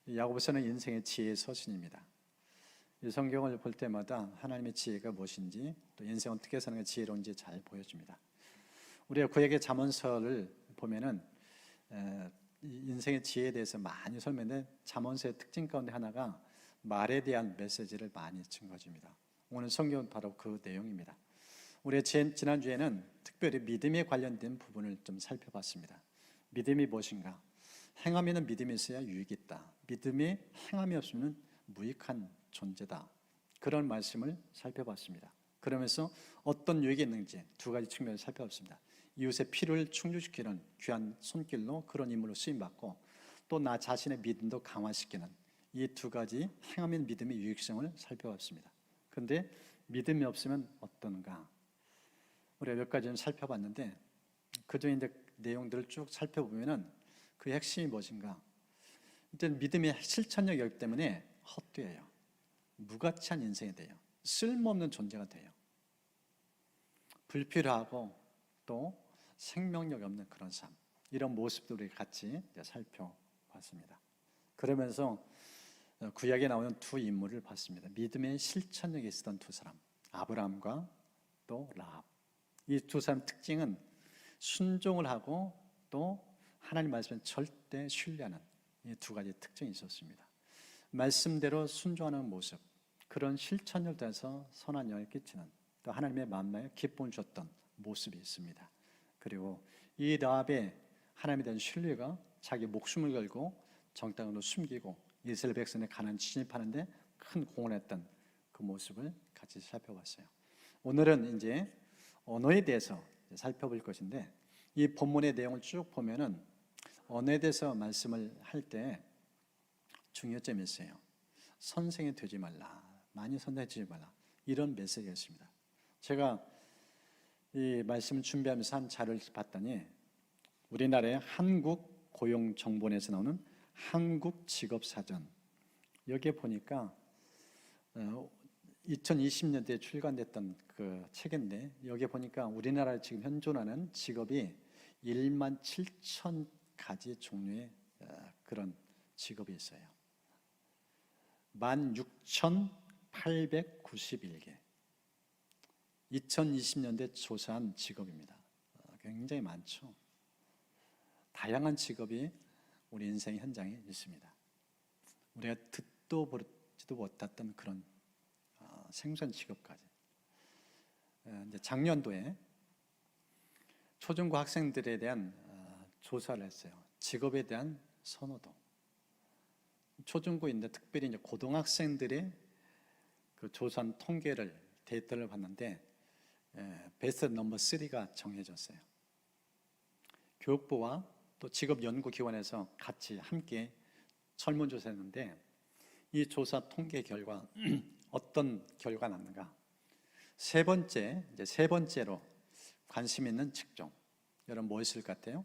야고보서는 인생의 지혜의 서신입니다. 이 성경을 볼 때마다 하나님의 지혜가 무엇인지, 또 인생 어떻게 사는 게 지혜로운지 잘 보여줍니다. 우리가 구약의 잠언서를 보면은 인생의 지혜에 대해서 많이 설명했는데, 잠언서의 특징 가운데 하나가 말에 대한 메시지를 많이 증거줍니다. 오늘 성경은 바로 그 내용입니다. 우리 지난주에는 특별히 믿음에 관련된 부분을 좀 살펴봤습니다. 믿음이 무엇인가? 행함이 있는 믿음이 있어야 유익이 있다. 믿음이 행함이 없으면 무익한 존재다. 그런 말씀을 살펴봤습니다. 그러면서 어떤 유익이 있는지 두 가지 측면을 살펴봤습니다. 이웃의 필요를 충족시키는 귀한 손길로 그런 인물로 쓰임받고, 또 나 자신의 믿음도 강화시키는 이 두 가지 행함 있는 믿음의 유익성을 살펴봤습니다. 그런데 믿음이 없으면 어떤가? 우리가 몇 가지 좀 살펴봤는데, 그중에 이제 내용들을 쭉 살펴보면은 그 핵심이 무엇인가? 일단 믿음의 실천력이 없기 때문에 헛되어요. 무가치한 인생이 돼요. 쓸모없는 존재가 돼요. 불필요하고 또 생명력이 없는 그런 삶, 이런 모습도 우리 같이 살펴봤습니다. 그러면서 구약에 나오는 두 인물을 봤습니다. 믿음의 실천력이 있었던 두 사람, 아브라함과 또 라합. 이 두 사람 특징은 순종을 하고 또 하나님 말씀을 절대 신뢰하는 이 두 가지 특징이 있었습니다. 말씀대로 순종하는 모습, 그런 실천을 통해서 선한 영향을 끼치는, 또 하나님의 만나에 기쁨을 줬던 모습이 있습니다. 그리고 이 라합의 하나님에 대한 신뢰가 자기 목숨을 걸고 정당으로 숨기고 이스라엘 백성의 가나안 진입하는데 큰 공헌을 했던 그 모습을 같이 살펴봤어요. 오늘은 이제 언어에 대해서 살펴볼 것인데, 이 본문의 내용을 쭉 보면은 언어에 대해서 말씀을 할 때 중요점이 있어요. 선생이 되지 말라, 많이 선생되지 말라, 이런 메시지가 있습니다. 제가 이 말씀을 준비하면서 한 자료를 봤더니, 우리나라의 한국고용정보원에서 나오는 한국직업사전, 여기에 보니까 2020년대에 출간됐던 그 책인데, 여기에 보니까 우리나라 지금 현존하는 직업이 1만 7천 가지 종류의 그런 직업이 있어요. 16,891개. 2020년대 조사한 직업입니다. 굉장히 많죠. 다양한 직업이 우리 인생 현장에 있습니다. 우리가 듣도 보지도 못했던 그런 생소한 직업까지. 이제 작년도에 초중고 학생들에 대한 조사를 했어요. 직업에 대한 선호도. 초중고인데 특별히 이제 고등학생들의 그 조사한 통계를, 데이터를 봤는데 베스트 넘버 3가 정해졌어요. 교육부와 또 직업연구기관에서 같이 함께 설문조사했는데, 이 조사 통계 결과 어떤 결과가 났는가? 세 번째로 관심 있는 직종, 여러분 뭐 있을 것 같아요?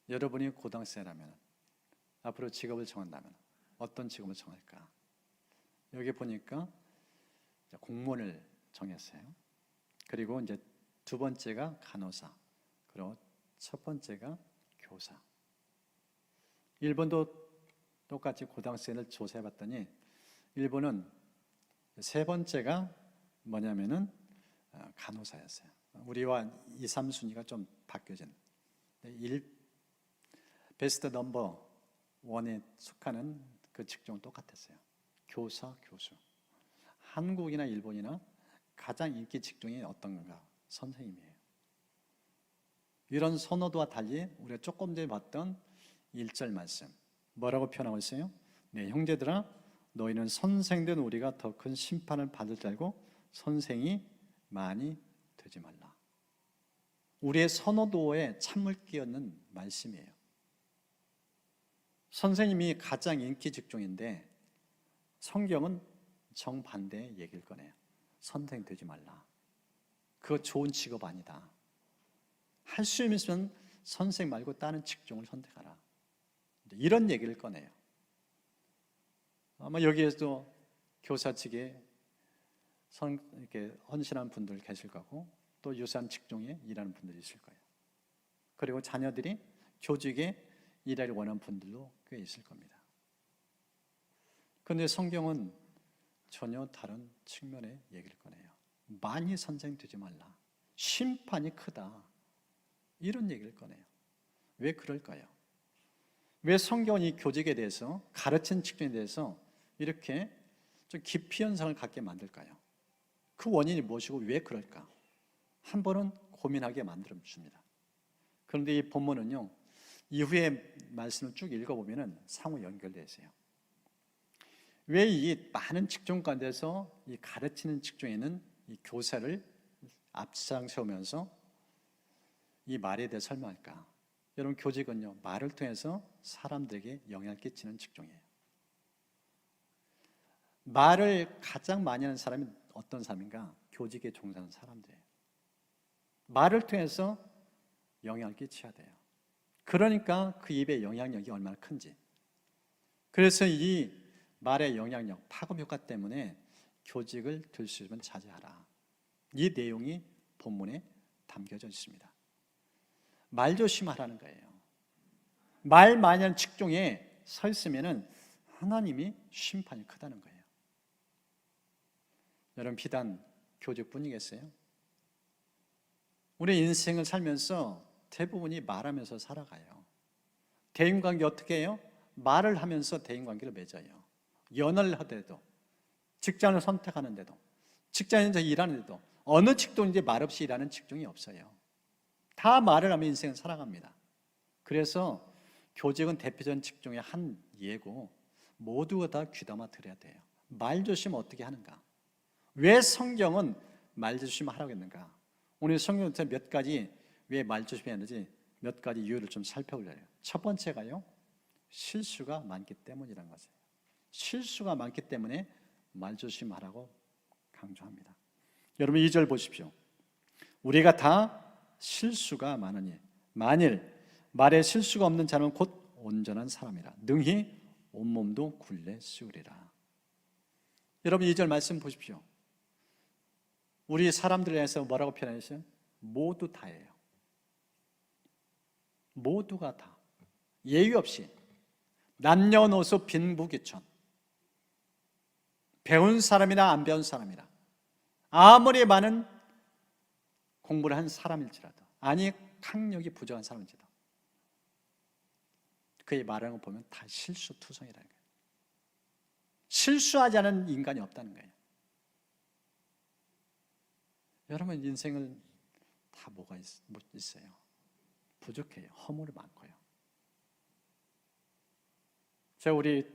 여러분이 고등학생이라면 앞으로 직업을 정한다면 어떤 직업을 정할까? 여기 보니까 공무원을 정했어요. 그리고 이제 두 번째가 간호사, 그리고 첫 번째가 교사. 일본도 똑같이 고등학생을 조사해봤더니, 일본은 세 번째가 뭐냐면은 간호사였어요. 우리와 2, 3순위가 좀 바뀌어진, 베스트 넘버 1에 속하는 그 직종은 똑같았어요. 교사, 교수. 한국이나 일본이나 가장 인기 직종이 어떤 건가? 선생님이에요. 이런 선호도와 달리 우리가 조금 전에 봤던 1절 말씀, 뭐라고 표현하고 있어요? 네, 형제들아, 너희는 선생된 우리가 더 큰 심판을 받을 줄 알고 선생이 많이 되지 말라. 우리의 선호도에 찬물 끼얹는 말씀이에요. 선생님이 가장 인기 직종인데 성경은 정반대의 얘기를 꺼내요. 선생 되지 말라. 그거 좋은 직업 아니다. 할 수 있으면 선생 말고 다른 직종을 선택하라. 이런 얘기를 꺼내요. 아마 여기에도 교사 측에 이렇게 헌신한 분들 계실 거고, 또 유사한 직종에 일하는 분들이 있을 거예요. 그리고 자녀들이 교직에 일하기를 원하는 분들도 꽤 있을 겁니다. 그런데 성경은 전혀 다른 측면의 얘기를 꺼내요. 많이 선생되지 말라. 심판이 크다. 이런 얘기를 꺼내요. 왜 그럴까요? 왜 성경은 이 교직에 대해서, 가르치는 측면에 대해서 이렇게 좀 깊이 현상을 갖게 만들까요? 그 원인이 무엇이고 왜 그럴까? 한 번은 고민하게 만들어 줍니다. 그런데 이 본문은요, 이후에 말씀을 쭉 읽어보면 상호 연결되어 있어요. 왜 이 많은 직종 가운데서 이 가르치는 직종에는 이 교사를 앞장 세우면서 이 말에 대해 설명할까? 여러분, 교직은요, 말을 통해서 사람들에게 영향을 끼치는 직종이에요. 말을 가장 많이 하는 사람이 어떤 사람인가? 교직에 종사하는 사람들이에요. 말을 통해서 영향을 끼쳐야 돼요. 그러니까 그 입의 영향력이 얼마나 큰지. 그래서 이 말의 영향력, 파급 효과 때문에 교직을 들 수 있으면 자제하라. 이 내용이 본문에 담겨져 있습니다. 말 조심하라는 거예요. 말 많이 하는 직종에 서 있으면 하나님이 심판이 크다는 거예요. 여러분, 비단 교직뿐이겠어요? 우리 인생을 살면서 대부분이 말하면서 살아가요. 대인관계 어떻게 해요? 말을 하면서 대인관계를 맺어요. 연애를 하더라도, 직장을 선택하는데도, 직장에서 일하는데도 어느 직종인지 말 없이 일하는 직종이 없어요. 다 말을 하며 인생을 살아갑니다. 그래서 교직은 대표적인 직종의 한 예고, 모두가 다 귀담아 들어야 돼요. 말 조심 어떻게 하는가? 왜 성경은 말 조심하라고 했는가? 오늘 성경에서 몇 가지 왜 말 조심해야 하는지 몇 가지 이유를 좀 살펴보려요. 첫 번째가요, 실수가 많기 때문이라는 것이에요. 실수가 많기 때문에 말 조심하라고 강조합니다. 여러분, 2절 보십시오. 우리가 다 실수가 많으니 만일 말에 실수가 없는 자는 곧 온전한 사람이라 능히 온몸도 굴레 씌우리라. 여러분, 2절 말씀 보십시오. 우리 사람들에 대해서 뭐라고 표현하셨어요? 모두 다예요. 모두가 다, 예의 없이 남녀노소 빈부귀천, 배운 사람이나 안 배운 사람이나 아무리 많은 공부를 한 사람일지라도, 아니 학력이 부족한 사람일지라도 그의 말하는 거 보면 다 실수투성이라는 거예요. 실수하지 않은 인간이 없다는 거예요. 여러분, 인생을 다 뭐가 있어요? 부족해요. 허물이 많고요. 제가 우리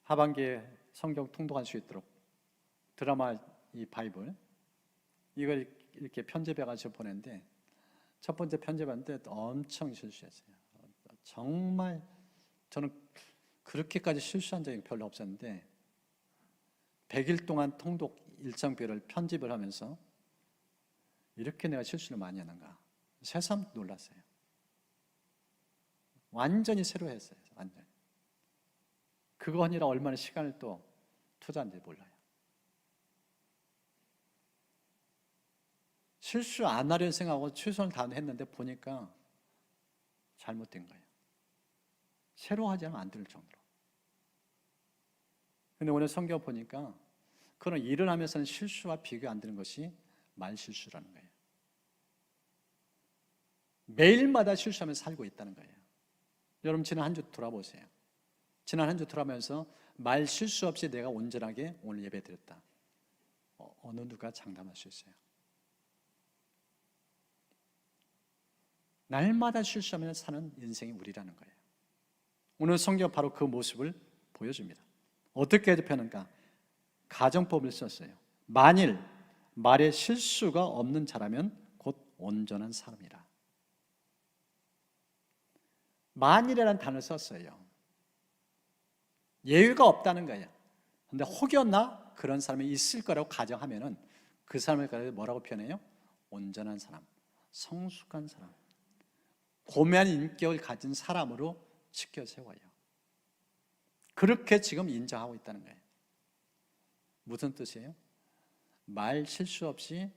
하반기에 성경 통독할 수 있도록 드라마 이 바이블 이걸 이렇게 편집해가지고 보냈는데, 첫 번째 편집하는데 엄청 실수했어요. 정말 저는 그렇게까지 실수한 적이 별로 없었는데 100일 동안 통독 일정표를 편집을 하면서 이렇게 내가 실수를 많이 하는가, 새삼 놀랐어요. 완전히 새로 했어요. 완전히. 그거 아니라 얼마나 시간을 또 투자한지 몰라요. 실수 안 하려는 생각하고 최선을 다했는데 보니까 잘못된 거예요. 새로 하지 않으면 안 될 정도로. 근데 오늘 성경 보니까 그런 일을 하면서는 실수와 비교 안 되는 것이 말 실수라는 거예요. 매일마다 실수하면서 살고 있다는 거예요. 여러분, 지난 한 주 돌아보세요. 지난 한 주 돌아보면서 말 실수 없이 내가 온전하게 오늘 예배 드렸다. 어느 누가 장담할 수 있어요? 날마다 실수하면서 사는 인생이 우리라는 거예요. 오늘 성경 바로 그 모습을 보여줍니다. 어떻게 대표하는가? 가정법을 썼어요. 만일 말에 실수가 없는 자라면 곧 온전한 사람이라. 만일이라는 단어를 썼어요. 예의가 없다는 거예요. 그런데 혹여나 그런 사람이 있을 거라고 가정하면은 그 사람을 뭐라고 표현해요? 온전한 사람, 성숙한 사람, 고매한 인격을 가진 사람으로 지켜 세워요. 그렇게 지금 인정하고 있다는 거예요. 무슨 뜻이에요? 말 실수 없이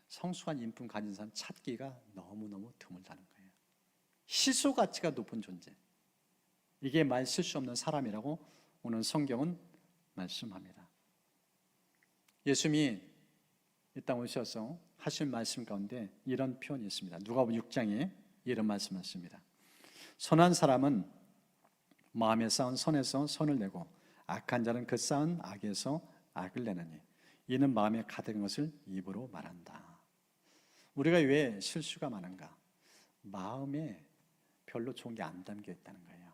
성숙한 인품 가진 사람 찾기가 너무너무 드물다는 거예요. 희소 가치가 높은 존재, 이게 말 실수 없는 사람이라고 오늘 성경은 말씀합니다. 예수님이 이 땅 오셔서 하신 말씀 가운데 이런 표현이 있습니다. 누가복음 6장에 이런 말씀하십니다. 선한 사람은 마음에 쌓은 선에서 선을 내고 악한 자는 그 쌓은 악에서 악을 내느니 이는 마음에 가득한 것을 입으로 말한다. 우리가 왜 실수가 많은가? 마음에 별로 좋은 게 안 담겨 있다는 거예요.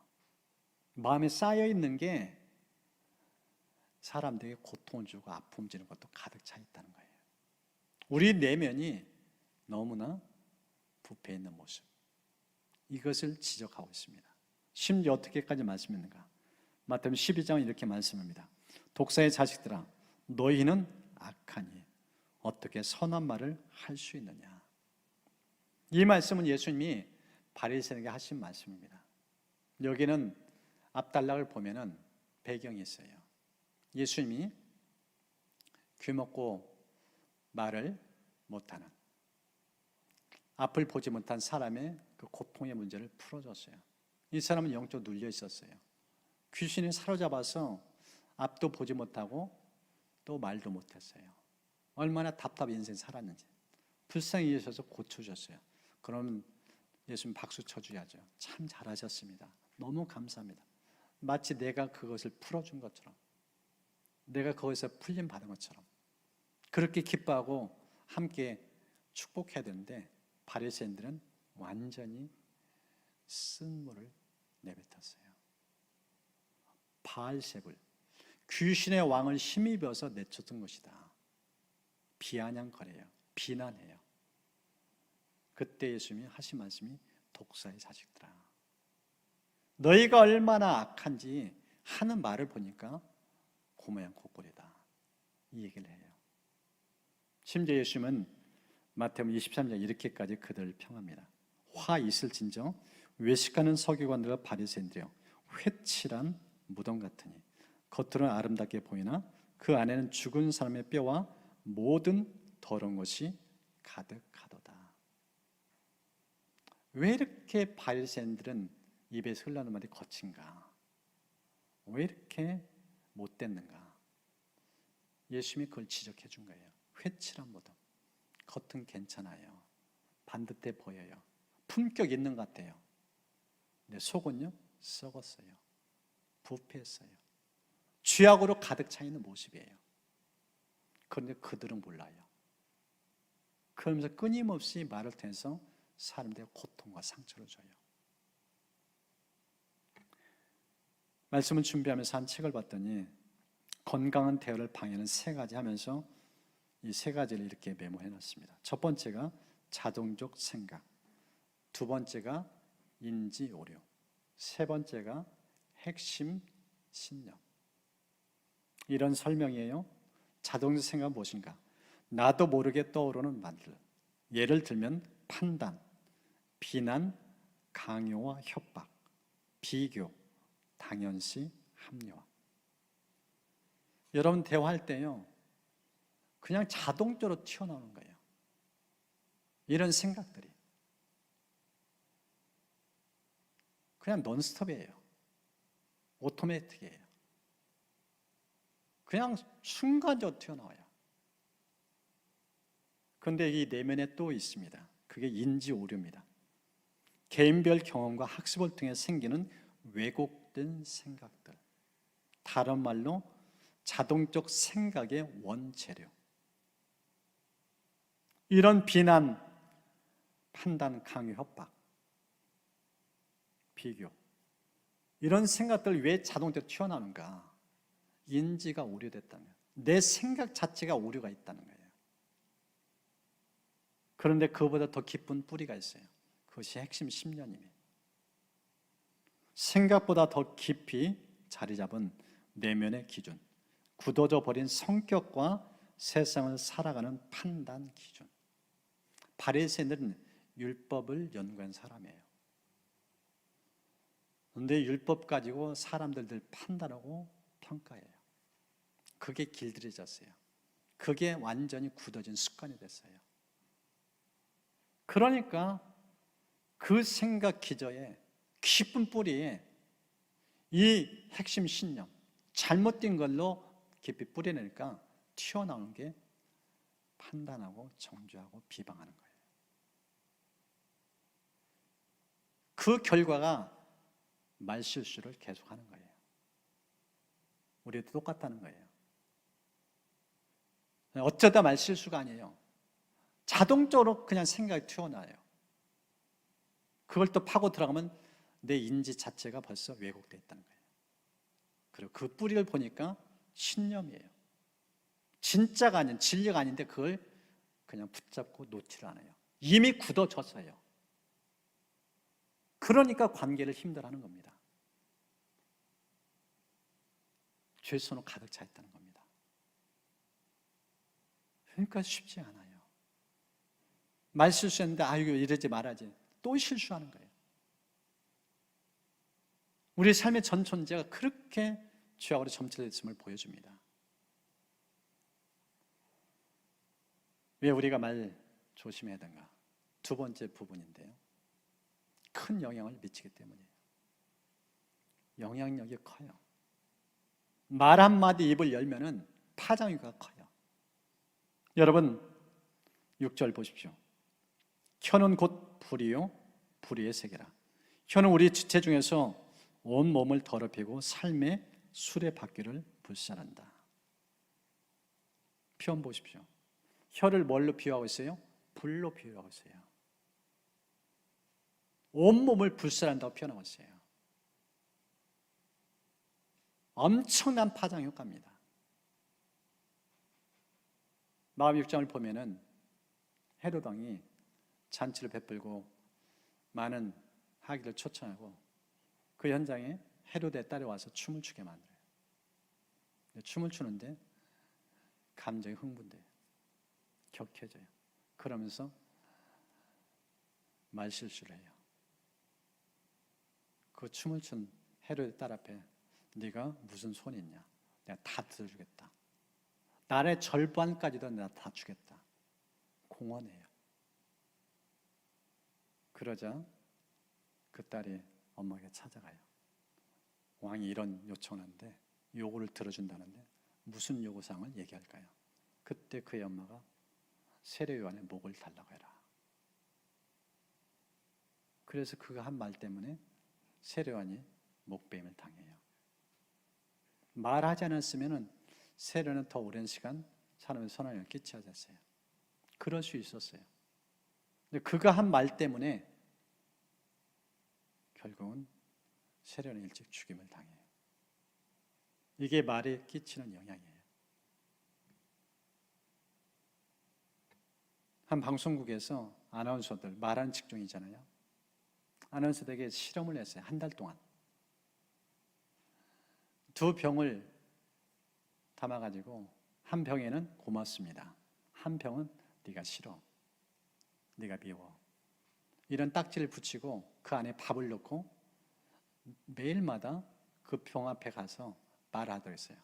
마음에 쌓여 있는 게 사람들에게 고통을 주고 아픔 주는 것도 가득 차 있다는 거예요. 우리 내면이 너무나 부패 있는 모습, 이것을 지적하고 있습니다. 심지어 어떻게까지 말씀했는가? 마태복음 12장은 이렇게 말씀합니다. 독사의 자식들아, 너희는 악하니 어떻게 선한 말을 할 수 있느냐? 이 말씀은 예수님이 바리새인에게 하신 말씀입니다. 여기는 앞단락을 보면은 배경이 있어요. 예수님이 귀먹고 말을 못하는, 앞을 보지 못한 사람의 그 고통의 문제를 풀어줬어요. 이 사람은 영적으로 눌려 있었어요. 귀신이 사로잡아서 앞도 보지 못하고 또 말도 못했어요. 얼마나 답답한 인생 살았는지. 불쌍히 여기셔서 고쳐주셨어요. 그럼 예수님 박수 쳐줘야죠. 참 잘하셨습니다. 너무 감사합니다. 마치 내가 그것을 풀어준 것처럼, 내가 거기서 풀림 받은 것처럼 그렇게 기뻐하고 함께 축복해야 되는데 바리새인들은 완전히 쓴물을 내뱉었어요. 바알세불, 귀신의 왕을 힘입어서 내쫓은 것이다. 비아냥거려요. 비난해요. 그때 예수님이 하신 말씀이 독사의 자식들아, 너희가 얼마나 악한지 하는 말을 보니까 고모양 고꼴이다, 이 얘기를 해요. 심지어 예수님은 마태복음 23장 이렇게까지 그들을 평합니다. 화 있을진정 외식하는 서기관들과 바리새인들이여, 회칠한 무덤 같으니 겉으로는 아름답게 보이나 그 안에는 죽은 사람의 뼈와 모든 더러운 것이 가득하도다. 왜 이렇게 바리새인들은 입에서 흘러나오는 말이 거친가? 왜 이렇게 못됐는가? 예수님이 그걸 지적해 준 거예요. 회칠한 무덤, 겉은 괜찮아요, 반듯해 보여요, 품격 있는 것 같아요. 근데 속은요 썩었어요, 부패했어요, 죄악으로 가득 차 있는 모습이에요. 그런데 그들은 몰라요. 그러면서 끊임없이 말을 통해서 사람들의 고통과 상처를 줘요. 말씀을 준비하면서 한 책을 봤더니 건강한 대화를 방해하는 3가지 하면서 이 3가지를 이렇게 메모해 놨습니다. 첫 번째가 자동적 생각, 두 번째가 인지 오류, 세 번째가 핵심 신념. 이런 설명이에요. 자동적 생각은 무엇인가? 나도 모르게 떠오르는 말들, 예를 들면 판단, 비난, 강요와 협박, 비교, 당연시, 합리화. 여러분 대화할 때요 그냥 자동적으로 튀어나오는 거예요. 이런 생각들이 그냥 논스톱이에요. 오토매틱이에요. 그냥 순간적으로 튀어나와요. 그런데 이 내면에 또 있습니다. 그게 인지 오류입니다. 개인별 경험과 학습을 통해 생기는 왜곡된 생각들, 다른 말로 자동적 생각의 원재료. 이런 비난, 판단, 강요, 협박, 비교, 이런 생각들 왜 자동적으로 튀어나오는가? 인지가 오류됐다는 거예요. 내 생각 자체가 오류가 있다는 거예요. 그런데 그보다 더 깊은 뿌리가 있어요. 그것이 핵심 심년입니다. 생각보다 더 깊이 자리 잡은 내면의 기준, 굳어져 버린 성격과 세상을 살아가는 판단 기준. 바리새인들은 율법을 연구한 사람이에요. 그런데 율법 가지고 사람들을 판단하고 평가해요. 그게 길들여졌어요. 그게 완전히 굳어진 습관이 됐어요. 그러니까 그 생각 기저에 깊은 뿌리에 이 핵심 신념, 잘못된 걸로 깊이 뿌려내니까 튀어나오는 게 판단하고 정죄하고 비방하는 거예요. 그 결과가 말실수를 계속하는 거예요. 우리도 똑같다는 거예요. 어쩌다 말실수가 아니에요. 자동적으로 그냥 생각이 튀어나와요. 그걸 또 파고 들어가면 내 인지 자체가 벌써 왜곡되어 있다는 거예요. 그리고 그 뿌리를 보니까 신념이에요. 진짜가 아닌, 진리가 아닌데 그걸 그냥 붙잡고 놓지를 않아요. 이미 굳어졌어요. 그러니까 관계를 힘들어하는 겁니다. 죄선으로 가득 차 있다는 겁니다. 그러니까 쉽지 않아요. 말 실수했는데 아이고 이러지 말아야지. 또 실수하는 거예요. 우리 삶의 전 존재가 그렇게 죄악으로 점철됐음을 보여줍니다. 왜 우리가 말 조심해야 되는가? 두 번째 부분인데요. 큰 영향을 미치기 때문이에요. 영향력이 커요. 말 한마디 입을 열면은 파장이가 커요. 여러분 6절 보십시오. 혀는 곧 불이요 불의의 세계라. 혀는 우리 지체 중에서 온 몸을 더럽히고 삶의 수레바퀴를 불살한다. 표현 보십시오. 혀를 뭘로 비유하고 있어요? 불로 비유하고 있어요. 온몸을 불살한다고 표현하고 있어요. 엄청난 파장 효과입니다. 마가복음 6장을 보면은 헤롯 왕이 잔치를 베풀고 많은 하기를 초청하고 그 현장에 헤롯의 딸이 와서 춤을 추게 만들어요. 춤을 추는데 감정이 흥분돼요. 격해져요. 그러면서 말실수를 해요. 그 춤을 춘 헤롯의 딸 앞에 네가 무슨 손이 있냐? 내가 다 들어주겠다. 나의 절반까지도 내가 다 주겠다. 공언해요. 그러자 그 딸이 엄마에게 찾아가요. 왕이 이런 요청을 하는데 요구를 들어준다는데 무슨 요구사항을 얘기할까요? 그때 그의 엄마가 세례요한의 목을 달라고 해라. 그래서 그가 한 말 때문에 세례요한이 목베임을 당해요. 말하지 않았으면 세례는 더 오랜 시간 사람의 선한을 끼쳐야 됐어요. 그럴 수 있었어요. 근데 그가 한 말 때문에 결국은 세례는 일찍 죽임을 당해요. 이게 말에 끼치는 영향이에요. 한 방송국에서 아나운서들 말하는 직종이잖아요. 아나운서들에게 실험을 했어요. 한 달 동안. 두 병을 담아가지고 한 병에는 고맙습니다. 한 병은 네가 싫어. 네가 미워. 이런 딱지를 붙이고 그 안에 밥을 넣고 매일마다 그 병 앞에 가서 말하도록 했어요.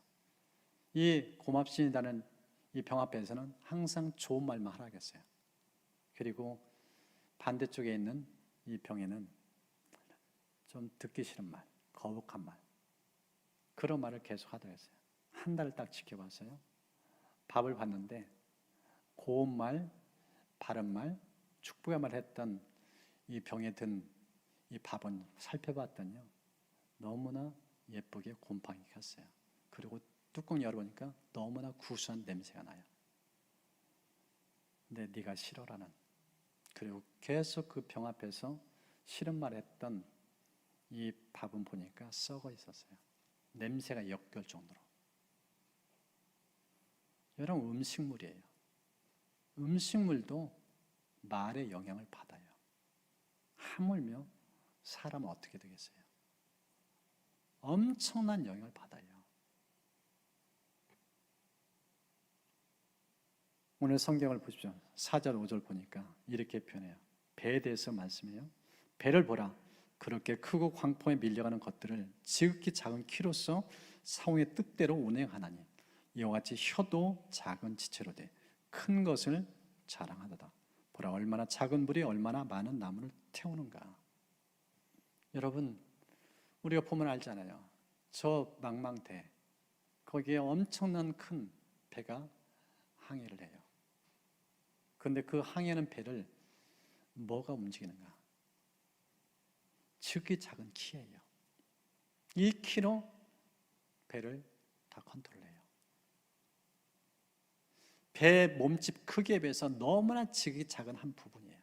이 고맙습니다는 이 병 앞에서는 항상 좋은 말만 하라겠어요. 그리고 반대쪽에 있는 이 병에는 좀 듣기 싫은 말, 거북한 말, 그런 말을 계속 하도록 했어요. 한 달을 딱 지켜봤어요. 밥을 봤는데 고운 말, 바른 말, 축복의 말 했던 이 병에 든 이 밥은 살펴봤더니요, 너무나 예쁘게 곰팡이 켰어요. 그리고 뚜껑 열어보니까 너무나 구수한 냄새가 나요. 근데 네가 싫어라는, 그리고 계속 그 병 앞에서 싫은 말 했던 이 밥은 보니까 썩어 있었어요. 냄새가 역겨울 정도로. 여러분, 음식물이에요. 음식물도 말의 영향을 받아요. 하물며 사람은 어떻게 되겠어요? 엄청난 영향을 받아요. 오늘 성경을 보십시오. 4절 5절 보니까 이렇게 표현해요. 배에 대해서 말씀해요. 배를 보라. 그렇게 크고 광포에 밀려가는 것들을 지극히 작은 키로서 사홍의 뜻대로 운행하나니 이와 같이 혀도 작은 지체로 돼 큰 것을 자랑하도다. 보라, 얼마나 작은 불이 얼마나 많은 나무를 태우는가. 여러분, 우리가 보면 알잖아요. 저 망망대, 거기에 엄청난 큰 배가 항해를 해요. 그런데 그 항해하는 배를 뭐가 움직이는가? 지극히 작은 키예요. 이 키로 배를 다 컨트롤해요. 배 몸집 크기에 비해서 너무나 지극히 작은 한 부분이에요.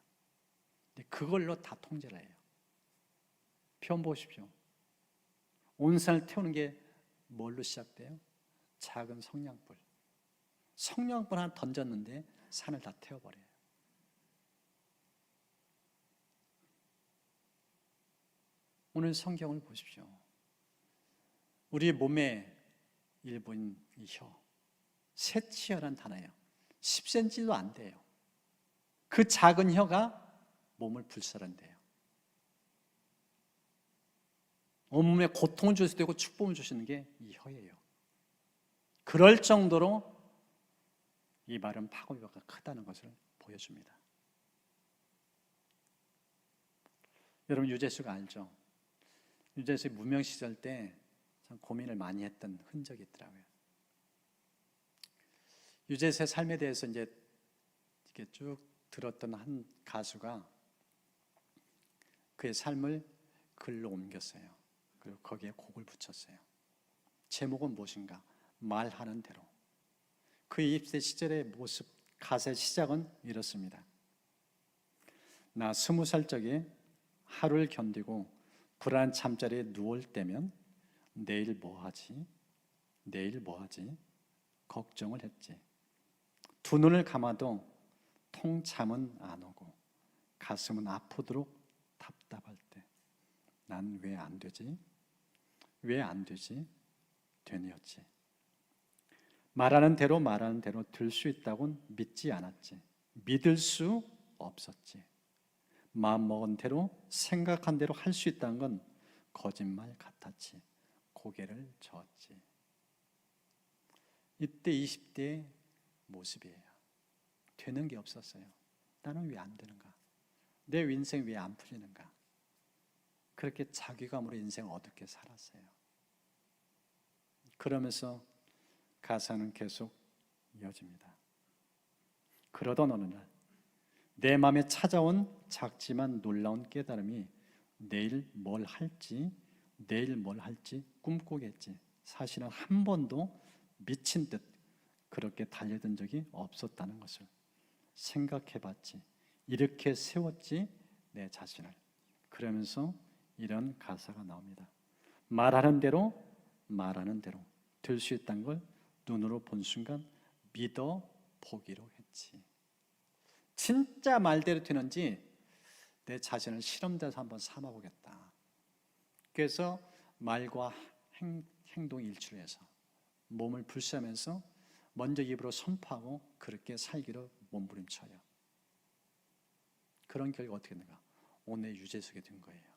근데 그걸로 다 통제를 해요. 표현 보십시오. 온 산을 태우는 게 뭘로 시작돼요? 작은 성냥불. 성냥불 하나 던졌는데 산을 다 태워버려요. 오늘 성경을 보십시오. 우리 몸의 일부인 이 혀, 세치혈한 단어예요. 10cm도 안 돼요. 그 작은 혀가 몸을 불살한대요. 온몸에 고통을 줄 수도 있고 축복을 주시는 게 이 혀예요. 그럴 정도로 이 말은 파급력가 크다는 것을 보여줍니다. 여러분 유재수가 알죠? 유재수 무명 시절 때 참 고민을 많이 했던 흔적이 있더라고요. 유재수의 삶에 대해서 이제 이렇게 쭉 들었던 한 가수가 그의 삶을 글로 옮겼어요. 그리고 거기에 곡을 붙였어요. 제목은 무엇인가? 말하는 대로. 그 20대 시절의 모습, 가사의 시작은 이렇습니다. 나 20살 적에 하루를 견디고 불안한 잠자리에 누울 때면 내일 뭐 하지? 내일 뭐 하지? 걱정을 했지. 두 눈을 감아도 통 잠은 안 오고 가슴은 아프도록 답답할 때 난 왜 안 되지? 왜 안 되지? 되뇌었지. 말하는 대로 될 수 있다고는 믿지 않았지. 믿을 수 없었지. 마음 먹은 대로 생각한 대로 할 수 있다는 건 거짓말 같았지. 고개를 저었지. 이때 20대의 모습이에요. 되는 게 없었어요. 나는 왜 안 되는가? 내 인생 왜 안 풀리는가? 그렇게 자괴감으로 인생을 어둡게 살았어요. 그러면서 가사는 계속 이어집니다. 그러던 어느 날 내 마음에 찾아온 작지만 놀라운 깨달음이 내일 뭘 할지 꿈꾸게 했지. 사실은 한 번도 미친 듯 그렇게 달려든 적이 없었다는 것을 생각해봤지. 이렇게 세웠지 내 자신을. 그러면서 이런 가사가 나옵니다. 말하는 대로 될 수 있다는 걸 눈으로 본 순간 믿어 보기로 했지. 진짜 말대로 되는지 내 자신을 실험자에서 한번 삼아보겠다. 그래서 말과 행동 일치해서 몸을 불사하면서 먼저 입으로 선포하고 그렇게 살기로 몸부림쳐요. 그런 결과 어떻게 되는가? 오늘 유재석이 된 거예요.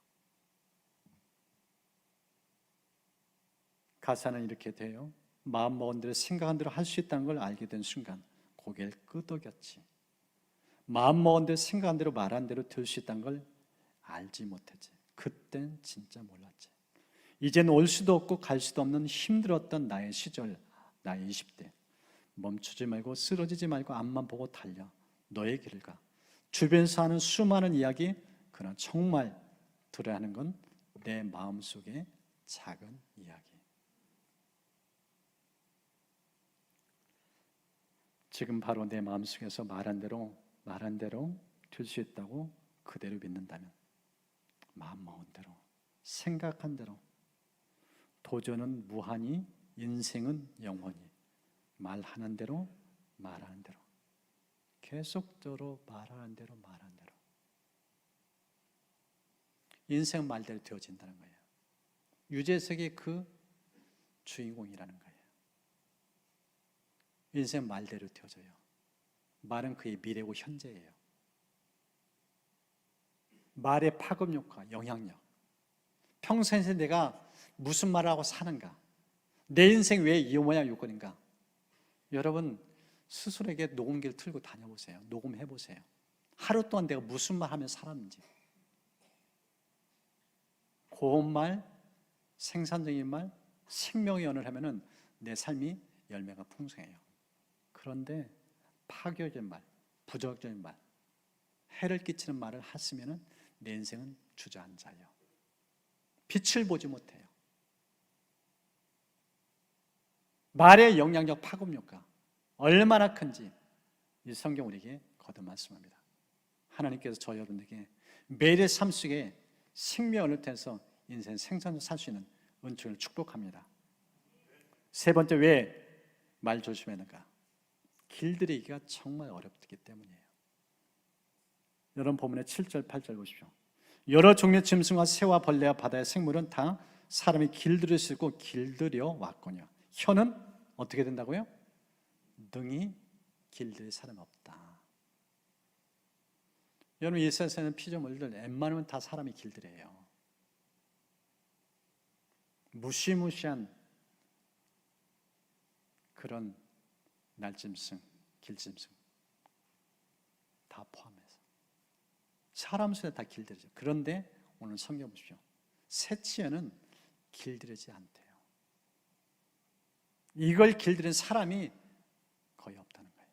가사는 이렇게 돼요. 마음 먹은 대로 생각한 대로 할 수 있다는 걸 알게 된 순간 고개를 끄덕였지. 마음 먹은 대로 생각한 대로 말한 대로 될 수 있다는 걸 알지 못했지. 그땐 진짜 몰랐지. 이젠 올 수도 없고 갈 수도 없는 힘들었던 나의 시절, 나의 20대. 멈추지 말고 쓰러지지 말고 앞만 보고 달려. 너의 길을 가. 주변에서 하는 수많은 이야기, 그러나 정말 들어야 하는 건 내 마음속의 작은 이야기. 지금 바로 내 마음속에서 말한 대로 될 수 있다고 그대로 믿는다면 마음 먹은 대로, 생각한 대로 도전은 무한히, 인생은 영원히 말하는 대로 계속적으로 말하는 대로 인생 말대로 되어진다는 거예요. 유재석이 그 주인공이라는 거예요. 인생 말대로 되어져요. 말은 그의 미래고 현재예요. 말의 파급력과 영향력. 평생에서 내가 무슨 말을 하고 사는가? 내 인생 왜 이 모양 요건인가? 여러분 스스로에게 녹음기를 틀고 다녀보세요. 녹음해보세요. 하루 동안 내가 무슨 말 하며 살았는지. 고운 말, 생산적인 말, 생명의 언어를 하면은 내 삶이 열매가 풍성해요. 그런데 파괴적인 말, 부정적인 말, 해를 끼치는 말을 했으면은 내 인생은 주저앉아요. 빛을 보지 못해요. 말의 영향력, 파급력과 얼마나 큰지 이 성경 우리에게 거듭 말씀합니다. 하나님께서 저 여러분에게 매일의 삶 속에 생명을 통해서 인생 생존을 살 수 있는 은총을 축복합니다. 세 번째, 왜 말 조심해야 하는가? 길들이기가 정말 어렵기 때문이에요. 여러분 본문의 7절, 8절 보십시오. 여러 종류의 짐승과 새와 벌레와 바다의 생물은 다 사람이 길들일 수 있고 길들여 왔거니와 혀는 어떻게 된다고요? 능히 길들일 사람이 없다. 여러분 이 세상에는 피조물들 웬만하면 다 사람이 길들여요. 무시무시한 그런 날짐승, 길짐승 다 포함해서 사람 손에 다 길들이죠. 그런데 오늘 성경 보십시오. 새치에는 길들이지 않대요. 이걸 길들인 사람이 거의 없다는 거예요.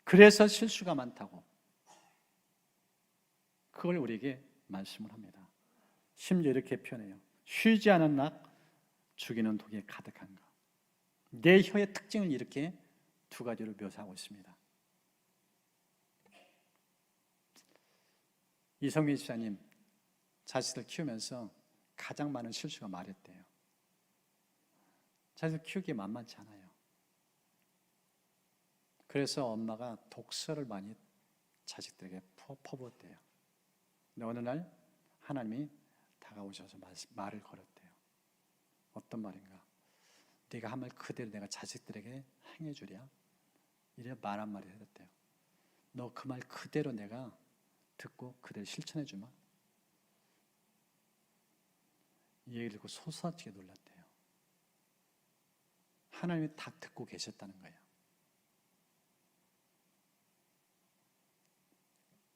그래서 실수가 많다고 그걸 우리에게 말씀을 합니다. 심지어 이렇게 표현해요. 쉬지 않은 낙, 죽이는 독에 가득한가. 내 혀의 특징을 이렇게 두 가지로 묘사하고 있습니다. 이성민 집사님 자식들 키우면서 가장 많은 실수가 말했대요. 자식들 키우기 만만치 않아요. 그래서 엄마가 독서를 많이 자식들에게 퍼부었대요. 근데 어느 날 하나님이 다가오셔서 말을 걸었대요. 어떤 말인가? 네가 한 말 그대로 내가 자식들에게 행해주랴. 이래 말 한마디 해줬대요. 너 그 말 그대로 내가 듣고 그대로 실천해주마. 이 얘기를 듣고 소스라치게 놀랐대요. 하나님이 다 듣고 계셨다는 거예요.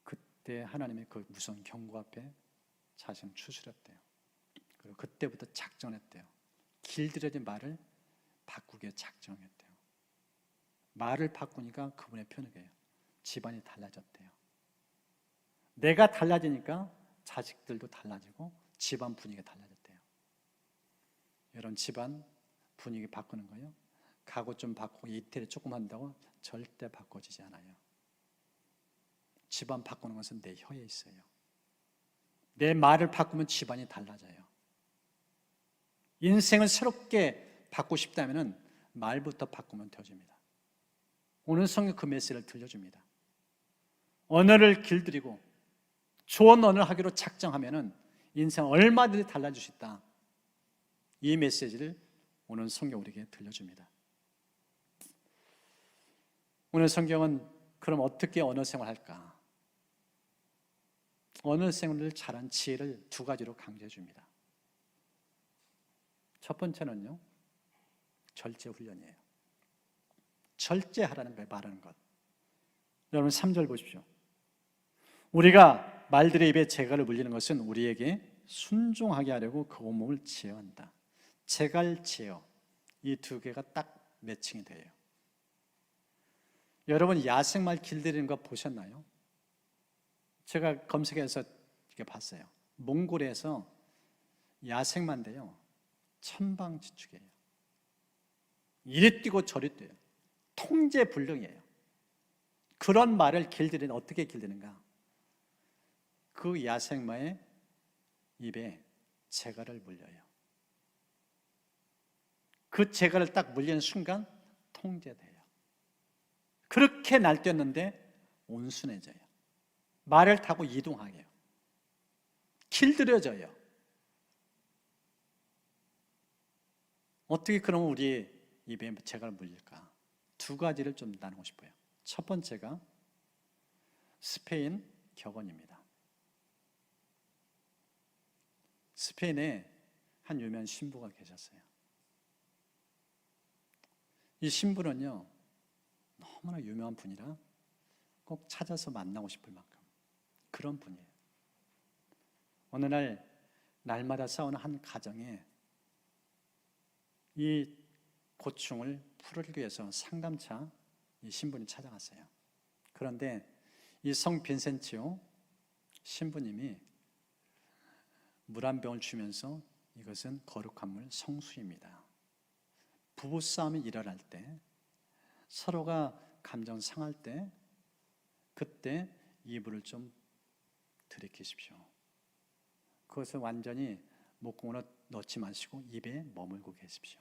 그때 하나님의 그 무서운 경고 앞에 자신을 추스렸대요. 그리고 그때부터 작정했대요. 길들여진 말을 바꾸게 작정했대요. 말을 바꾸니까 그분의 편하게요. 집안이 달라졌대요. 내가 달라지니까 자식들도 달라지고 집안 분위기가 달라졌대요. 여러분 집안 분위기 바꾸는 거요. 가구 좀 바꾸고 이태리 조금 한다고 절대 바꿔지지 않아요. 집안 바꾸는 것은 내 혀에 있어요. 내 말을 바꾸면 집안이 달라져요. 인생을 새롭게 바꾸고 싶다면 말부터 바꾸면 되어집니다. 오늘 성경 그 메시지를 들려줍니다. 언어를 길들이고 좋은 언어를 하기로 작정하면 인생 얼마든지 달라질 수 있다. 이 메시지를 오늘 성경 우리에게 들려줍니다. 오늘 성경은 그럼 어떻게 언어 생활할까? 언어 생활을 잘한 지혜를 두 가지로 강조해 줍니다. 첫 번째는요, 절제 훈련이에요. 절제하라는 거예요, 말하는 것. 여러분 3절 보십시오. 우리가 말들의 입에 재갈을 물리는 것은 우리에게 순종하게 하려고 그 온몸을 제어한다. 재갈, 제어, 이 두 개가 딱 매칭이 돼요. 여러분 야생말 길들이는 거 보셨나요? 제가 검색해서 이렇게 봤어요. 몽골에서 야생마인데요, 천방지축이에요. 이리 뛰고 저리 뛰어요. 통제불능이에요. 그런 말을 길들이는 어떻게 길드는가? 그 야생마의 입에 재갈을 물려요. 그 재갈을 딱 물리는 순간 통제돼요. 그렇게 날뛰었는데 온순해져요. 말을 타고 이동하게요. 길들여져요. 어떻게 그러면 우리 입에 재갈을 물릴까? 두 가지를 좀 나누고 싶어요. 첫 번째가 스페인 격언입니다. 스페인에 한 유명한 신부가 계셨어요. 이 신부는요, 너무나 유명한 분이라 꼭 찾아서 만나고 싶을 만큼 그런 분이에요. 어느 날 날마다 싸우는 한 가정에 이 고충을 풀기 위해서 상담차 이 신부님 찾아갔어요. 그런데 이 성 빈센치오 신부님이 물 한 병을 주면서 이것은 거룩한 물 성수입니다. 부부싸움이 일어날 때, 서로가 감정 상할 때, 그때 이 물을 좀 들이키십시오. 그것을 완전히 목공으로 넣지 마시고 입에 머물고 계십시오.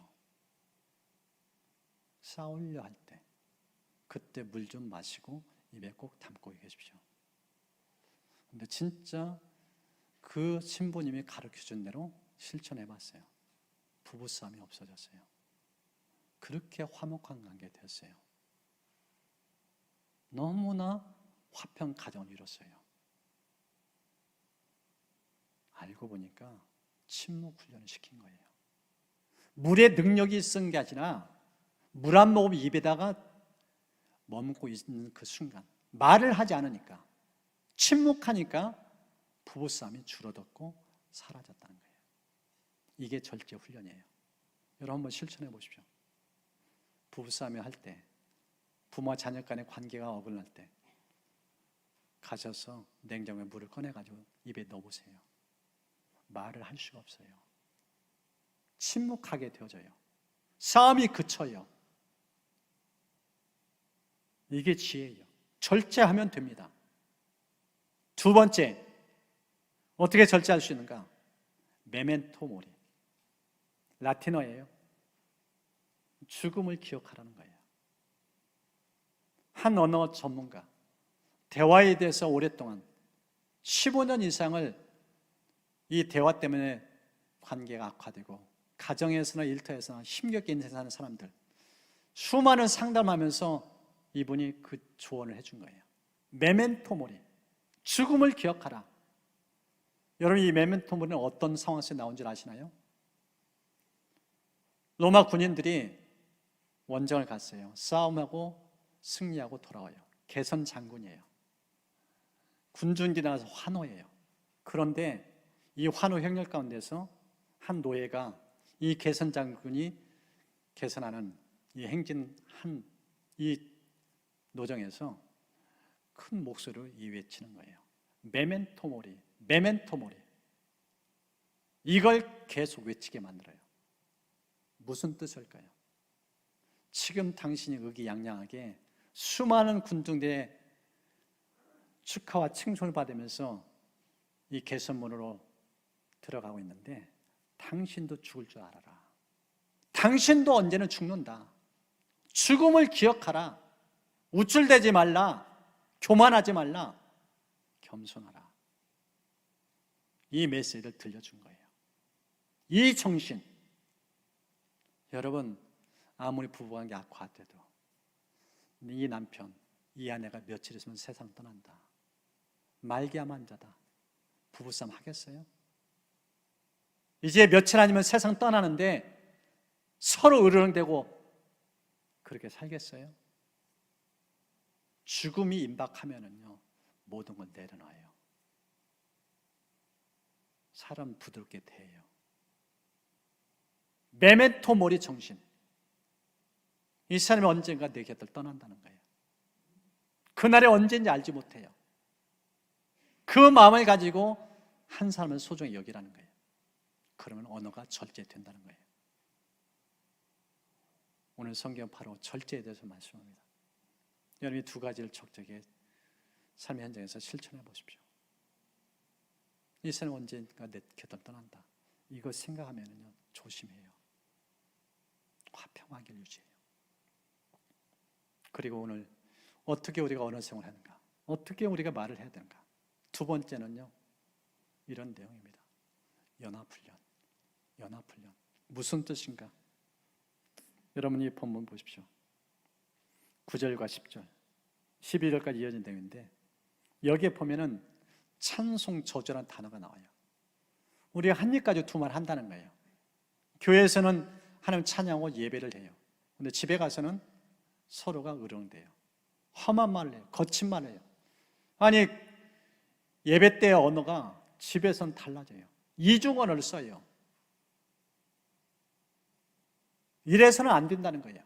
싸우려 할 때, 그때 물 좀 마시고 입에 꼭 담고 계십시오. 근데 진짜 그 신부님이 가르쳐준 대로 실천해 봤어요. 부부싸움이 없어졌어요. 그렇게 화목한 관계 됐어요. 너무나 화평 가정을 이뤘어요. 알고 보니까 침묵 훈련을 시킨 거예요. 물의 능력이 쓴 게 아니라 물 한 모금 입에다가 머금고 있는 그 순간, 말을 하지 않으니까, 침묵하니까 부부싸움이 줄어들고 사라졌다는 거예요. 이게 절제 훈련이에요. 여러분 한번 실천해 보십시오. 부부싸움을 할 때, 부모와 자녀 간의 관계가 어긋날 때 가셔서 냉장고에 물을 꺼내가지고 입에 넣어보세요. 말을 할 수가 없어요. 침묵하게 되어져요. 싸움이 그쳐요. 이게 지혜예요. 절제하면 됩니다. 두 번째, 어떻게 절제할 수 있는가? 메멘토 모리. 라틴어예요. 죽음을 기억하라는 거예요. 한 언어 전문가, 대화에 대해서 오랫동안 15년 이상을 이 대화 때문에 관계가 악화되고 가정에서나 일터에서나 힘겹게 인생사는 사람들, 수많은 상담하면서 이분이 그 조언을 해준 거예요. 메멘토 모리, 죽음을 기억하라. 여러분, 이 메멘토 모리는 어떤 상황에서 나온 줄 아시나요? 로마 군인들이 원정을 갔어요. 싸움하고 승리하고 돌아와요. 개선 장군이에요. 군중들이 나와서 환호해요. 그런데 이 환호 행렬 가운데서 한 노예가 이 개선 장군이 개선하는 이 행진한 이 노정에서 큰 목소리로 이 외치는 거예요. 메멘토 모리, 메멘토 모리. 이걸 계속 외치게 만들어요. 무슨 뜻일까요? 지금 당신이 의기양양하게 수많은 군중들의 축하와 칭송을 받으면서 이 개선문으로 들어가고 있는데 당신도 죽을 줄 알아라. 당신도 언제는 죽는다. 죽음을 기억하라. 우쭐대지 말라. 교만하지 말라. 겸손하라. 이 메시지를 들려준 거예요. 이 정신. 여러분, 아무리 부부관계 악화돼도 이 남편, 이 아내가 며칠 있으면 세상 떠난다. 말기암환자다. 부부싸움 하겠어요? 이제 며칠 아니면 세상 떠나는데 서로 으르렁대고 그렇게 살겠어요? 죽음이 임박하면은요, 모든 건 내려놔요. 사람 부드럽게 대해요. 메멘토 모리 정신. 이 사람이 언젠가 내 곁을 떠난다는 거예요. 그날이 언제인지 알지 못해요. 그 마음을 가지고 한 사람을 소중히 여기라는 거예요. 그러면 언어가 절제된다는 거예요. 오늘 성경 바로 절제에 대해서 말씀합니다. 여러분이 두 가지를 적절하게 삶의 현장에서 실천해 보십시오. 이 사람 언젠가 내 곁을 떠난다. 이거 생각하면요, 조심해요. 화평하게 유지해요. 그리고 오늘 어떻게 우리가 언어 생활을 하는가? 어떻게 우리가 말을 해야 되는가? 두 번째는요, 이런 내용입니다. 연합훈련. 연합훈련. 무슨 뜻인가? 여러분이 본문 보십시오. 9절과 10절, 11절까지 이어진 내용인데 여기에 보면은 찬송 저주라는 단어가 나와요. 우리가 한 입까지 두 말 한다는 거예요. 교회에서는 하나님 찬양하고 예배를 해요. 근데 집에 가서는 서로가 으르렁대요. 험한 말을 해요. 거친 말을 해요. 아니, 예배 때의 언어가 집에서는 달라져요. 이중 언어를 써요. 이래서는 안 된다는 거예요.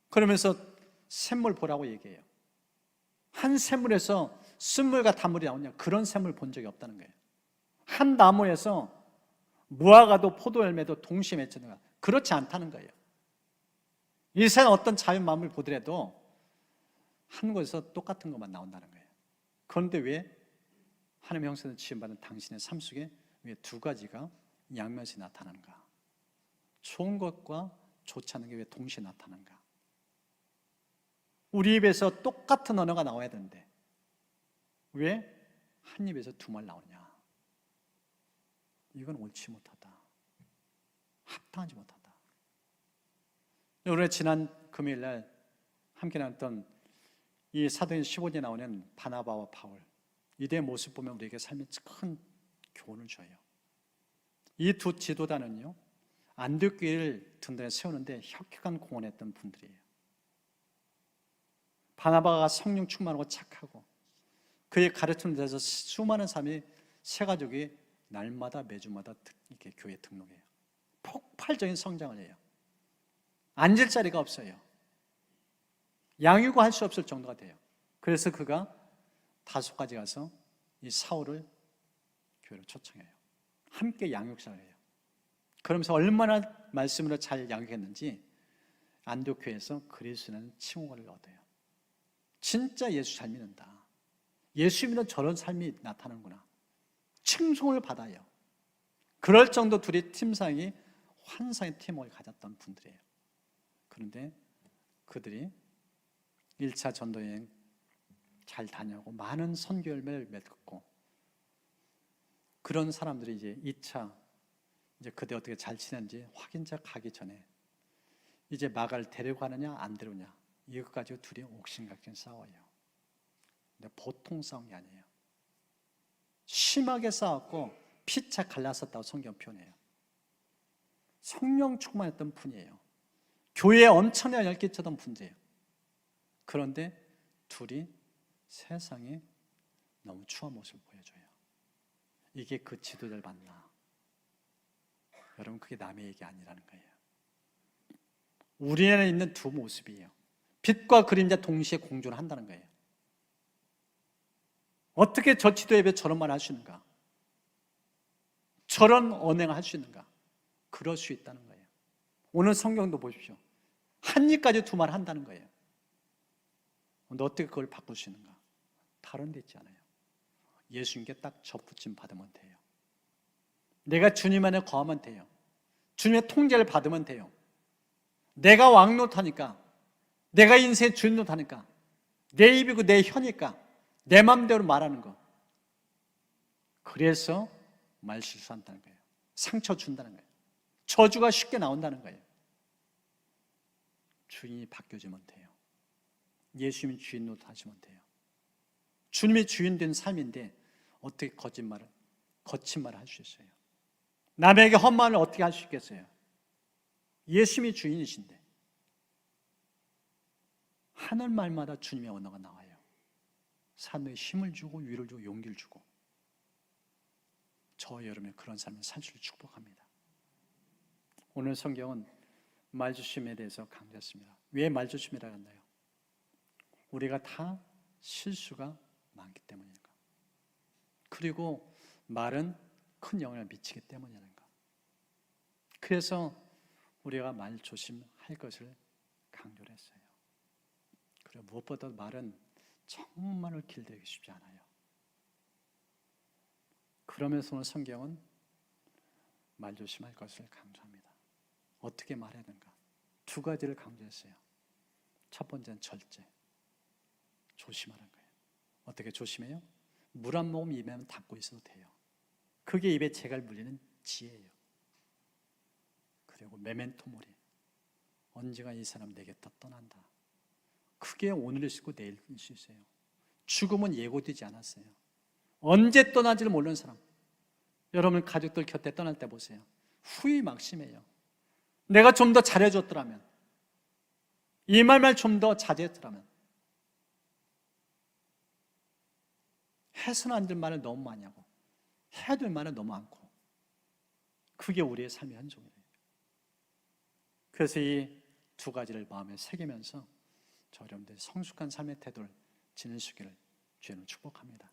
그러면서 샘물 보라고 얘기해요. 한 샘물에서 쓴물과 단물이 나오냐, 그런 샘물 본 적이 없다는 거예요. 한 나무에서 무화과도 포도열매도 동시에 맺히는가, 그렇지 않다는 거예요. 이 세상 어떤 자연만물 보더라도 한 곳에서 똑같은 것만 나온다는 거예요. 그런데 왜 하나님의 형상으로 지음받은 당신의 삶 속에 왜 두 가지가 양면시 나타나는가? 좋은 것과 좋지 않은 게 왜 동시에 나타나는가? 우리 입에서 똑같은 언어가 나와야 되는데 왜 한 입에서 두 말 나오냐? 이건 옳지 못하다. 합당하지 못하다. 우리 지난 금요일 날 함께 나눴던 이 사도행 15장에 나오는 바나바와 바울, 이들의 모습 보면 우리에게 삶에 큰 교훈을 줘요. 이 두 지도자는요, 안디옥교회를 든든히 세우는데 혁혁한 공헌했던 분들이에요. 바나바가 성령 충만하고 착하고 그의 가르침을 대해서 수많은 사람이 새 가족이 날마다 매주마다 이렇게 교회에 등록해요. 폭발적인 성장을 해요. 앉을 자리가 없어요. 양육할 수 없을 정도가 돼요. 그래서 그가 다소까지 가서 이 사울을 교회로 초청해요. 함께 양육사를 해요. 그러면서 얼마나 말씀으로 잘 양육했는지 안디옥교회에서 그리스도라는 칭호를 얻어요. 진짜 예수 잘 믿는다. 예수 믿는 저런 삶이 나타나는구나. 칭송을 받아요. 그럴 정도 둘이 팀상이 환상의 팀워크를 가졌던 분들이에요. 그런데 그들이 1차 전도여행 잘 다녀오고 많은 선교 열매를 맺고, 그런 사람들이 이제 2차 이제 그때 어떻게 잘 지냈는지 확인차 가기 전에 이제 마가를 데려가느냐 안 데려오냐, 이것 가지고 둘이 옥신각신 싸워요. 근데 보통 싸운 게 아니에요. 심하게 싸웠고 피차 갈랐었다고 성경 표현해요. 성령 충만했던 분이에요. 교회에 엄청나게 영향을 끼쳤던 분이에요. 그런데 둘이 세상에 너무 추한 모습을 보여줘요. 이게 그 지도자를 만나. 여러분, 그게 남의 얘기 아니라는 거예요. 우리 안에 있는 두 모습이에요. 빛과 그림자 동시에 공존을 한다는 거예요. 어떻게 저 지도 예배 저런 말 할 수 있는가? 저런 언행을 할 수 있는가? 그럴 수 있다는 거예요. 오늘 성경도 보십시오. 한 입까지 두 말 한다는 거예요. 너 어떻게 그걸 바꿀 수 있는가? 다른 데 있지 않아요. 예수님께 딱 접붙임 받으면 돼요. 내가 주님 안에 거하면 돼요. 주님의 통제를 받으면 돼요. 내가 왕노릇하니까, 내가 인생의 주인 노릇하니까, 내 입이고 내 혀니까 내 맘대로 말하는 거. 그래서 말 실수한다는 거예요. 상처 준다는 거예요. 저주가 쉽게 나온다는 거예요. 주인이 바뀌어지면 돼요. 예수님이 주인 노릇하시면 돼요. 주님이 주인 된 삶인데 어떻게 거친 말을 할 수 있어요? 남에게 헛말을 어떻게 할 수 있겠어요? 예수님이 주인이신데. 하늘 말마다 주님의 언어가 나와요. 사람에게 힘을 주고 위를 주고 용기를 주고. 저 여러분의 그런 삶을 살 수 축복합니다. 오늘 성경은 말조심에 대해서 강조했습니다. 왜 말조심이라고 한다요? 우리가 다 실수가 많기 때문이니까. 그리고 말은 큰 영향을 미치기 때문이라는 거. 그래서 우리가 말 조심할 것을 강조를 했어요. 그리고 무엇보다 말은 정말로 길들이기 쉽지 않아요. 그러면서 오늘 성경은 말 조심할 것을 강조합니다. 어떻게 말해야 되는가? 두 가지를 강조했어요. 첫 번째는 절제. 조심하는 거예요. 어떻게 조심해요? 물 한 모금 입에 담고 있어도 돼요. 그게 입에 재갈 물리는 지혜예요. 그리고 메멘토 모리. 언젠가 이 사람 내게 떠난다. 그게 오늘일 수 있고 내일일 수 있어요. 죽음은 예고되지 않았어요. 언제 떠날지를 모르는 사람. 여러분 가족들 곁에 떠날 때 보세요. 후회 막심해요. 내가 좀 더 잘해줬더라면, 이 말만 좀 더 자제했더라면. 해서는 안 될 말을 너무 많이 하고 해야 될 말을 너무 많고 그게 우리의 삶의 현종이에요. 그래서 이 두 가지를 마음에 새기면서 저 여러분들이 성숙한 삶의 태도를 지니시기를 주님 축복합니다.